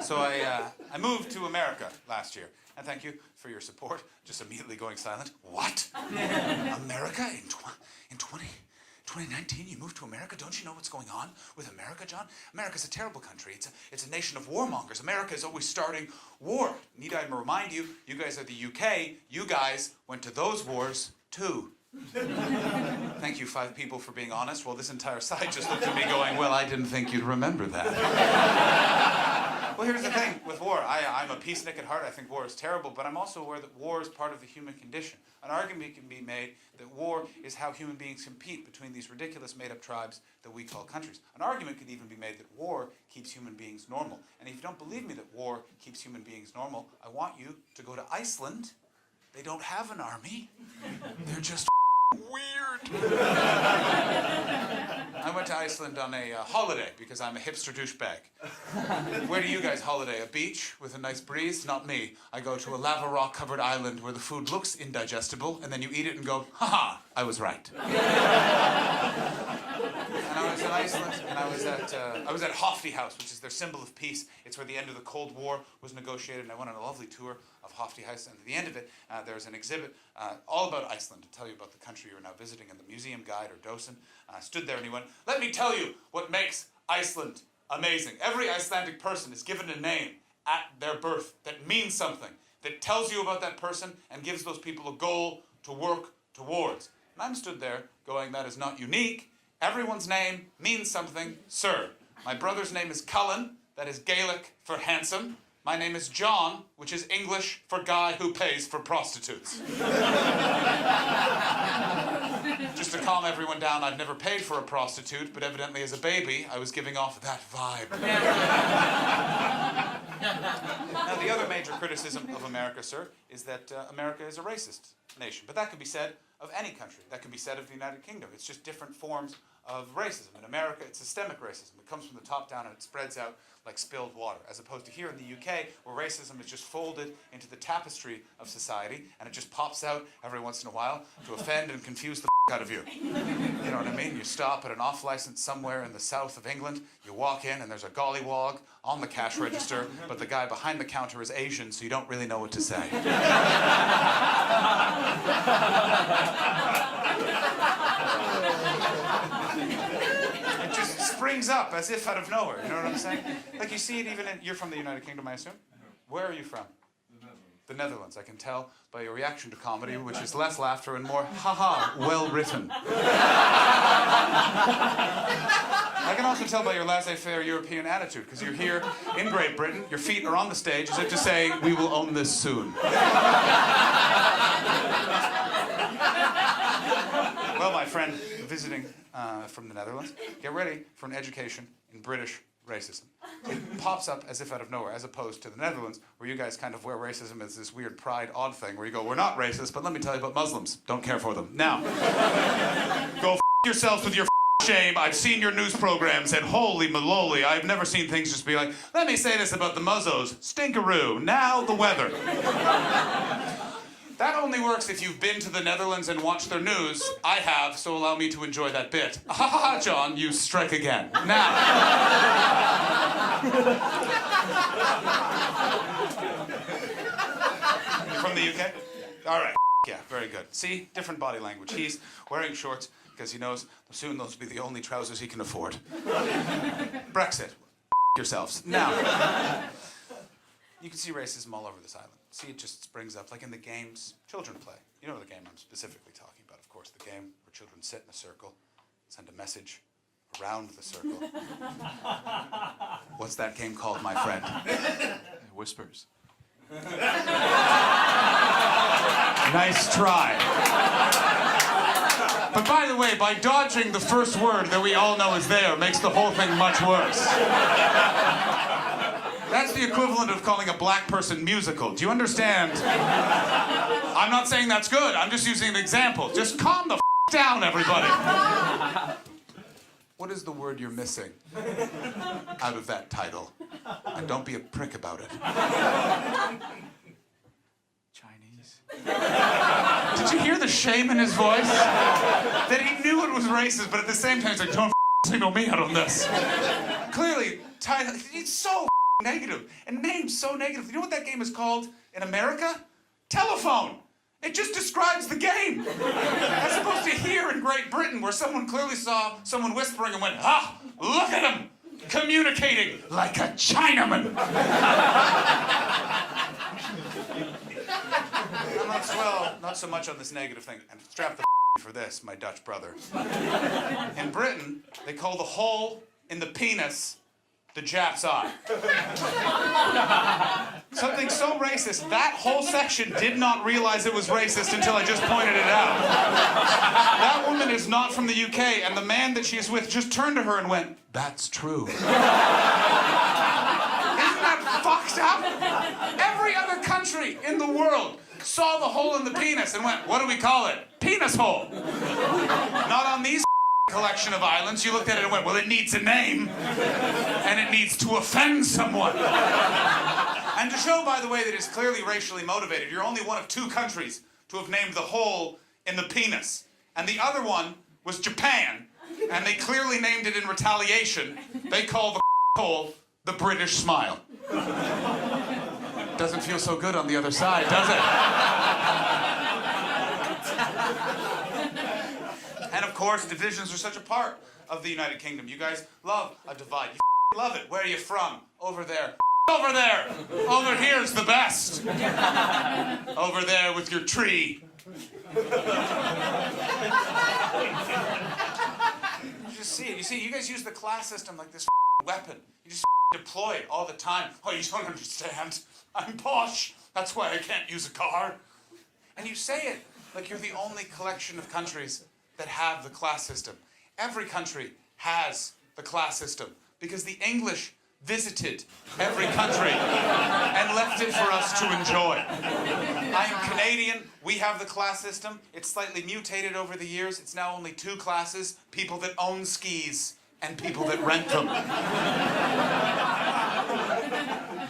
So I moved to America last year. And thank you for your support. Just immediately going silent. What? America in 2019, you moved to America? Don't you know what's going on with America, John? America's a terrible country. It's a nation of warmongers. America is always starting war. Need I remind you, you guys are the UK. You guys went to those wars, too. Thank you, 5 people, for being honest. Well, this entire side just looked at me going, well, I didn't think you'd remember that. Well, here's the thing with war. I'm a peacenik at heart. I think war is terrible, but I'm also aware that war is part of the human condition. An argument can be made that war is how human beings compete between these ridiculous made-up tribes that we call countries. An argument could even be made that war keeps human beings normal. And if you don't believe me that war keeps human beings normal, I want you to go to Iceland. They don't have an army. They're just weird. I went to Iceland on a holiday because I'm a hipster douchebag. Where do you guys holiday? A beach with a nice breeze? Not me. I go to a lava rock covered island where the food looks indigestible and then you eat it and go, haha, I was right. And I was in Iceland, and I was at Hofty House, which is their symbol of peace. It's where the end of the Cold War was negotiated, and I went on a lovely tour of Hofty House. And at the end of it, there's an exhibit all about Iceland to tell you about the country you're now visiting. And the museum guide, or docent, stood there and he went, let me tell you what makes Iceland amazing. Every Icelandic person is given a name at their birth that means something, that tells you about that person and gives those people a goal to work towards. And I'm stood there going, that is not unique. Everyone's name means something, sir. My brother's name is Cullen, that is Gaelic for handsome. My name is John, which is English for guy who pays for prostitutes. Just to calm everyone down, I've never paid for a prostitute, but evidently as a baby, I was giving off that vibe. Now, the other major criticism of America, sir, is that America is a racist nation. But that could be said of any country. That can be said of the United Kingdom. It's just different forms of racism. In America, it's systemic racism. It comes from the top down and it spreads out like spilled water, as opposed to here in the UK, where racism is just folded into the tapestry of society, and it just pops out every once in a while to offend and confuse the out of you. You know what I mean? You stop at an off-license somewhere in the south of England, you walk in and there's a gollywog on the cash register, but the guy behind the counter is Asian, so you don't really know what to say. It just springs up as if out of nowhere, you know what I'm saying? Like you see it even in, you're from the United Kingdom, I assume? Where are you from? The Netherlands. I can tell by your reaction to comedy, which is less laughter and more, haha, well written. I can also tell by your laissez-faire European attitude, because you're here in Great Britain, your feet are on the stage as if to say, we will own this soon. Well, my friend, visiting from the Netherlands, get ready for an education in British racism. It pops up as if out of nowhere, as opposed to the Netherlands, where you guys kind of wear racism as this weird pride odd thing, where you go, we're not racist, but let me tell you about Muslims. Don't care for them. Now, go f*** yourselves with your shame. I've seen your news programs, and holy maloli, I've never seen things just be like, let me say this about the muzzos. Stinkaroo. Now the weather. That only works if you've been to the Netherlands and watched their news. I have, so allow me to enjoy that bit. Ha ha ha, John, you strike again. Now. From the UK? All right. Yeah, very good. See? Different body language. He's wearing shorts because he knows soon those will be the only trousers he can afford. Brexit. Yourselves. Now. You can see racism all over this island. See, it just springs up, like in the games children play. You know the game I'm specifically talking about, of course, the game where children sit in a circle, send a message around the circle. What's that game called, my friend? Whispers. Nice try. But by the way, by dodging the first word that we all know is there makes the whole thing much worse. That's the equivalent of calling a black person musical. Do you understand? I'm not saying that's good. I'm just using an example. Just calm the down, everybody. What is the word you're missing out of that title? And don't be a prick about it. Chinese. Did you hear the shame in his voice? That he knew it was racist, but at the same time he's like, don't single me out on this. Clearly, he's so negative. And names so negative. You know what that game is called in America? Telephone. It just describes the game. As opposed to here in Great Britain, where someone clearly saw someone whispering and went, ah, look at him, communicating like a Chinaman. Not so much on this negative thing. And strap the for this, my Dutch brother. In Britain, they call the hole in the penis the Jap's eye. Something so racist, that whole section did not realize it was racist until I just pointed it out. That woman is not from the UK, and the man that she is with just turned to her and went, "That's true." Isn't that fucked up? Every other country in the world saw the hole in the penis and went, what do we call it? Penis hole. Not on these collection of islands. You looked at it and went, well, it needs a name, and it needs to offend someone. And to show, by the way, that it's clearly racially motivated, you're only one of 2 countries to have named the hole in the penis. And the other one was Japan, and they clearly named it in retaliation. They call the hole the British smile. Doesn't feel so good on the other side, does it? And of course, divisions are such a part of the United Kingdom. You guys love a divide. You love it. Where are you from? Over there. Over there. Over here's the best. Over there with your tree. You just see it. You see, you guys use the class system like this weapon. You just deploy it all the time. Oh, you don't understand. I'm posh. That's why I can't use a car. And you say it like you're the only collection of countries that have the class system. Every country has the class system because the English visited every country and left it for us to enjoy. I am Canadian. We have the class system. It's slightly mutated over the years. It's now only 2 classes, people that own skis and people that rent them.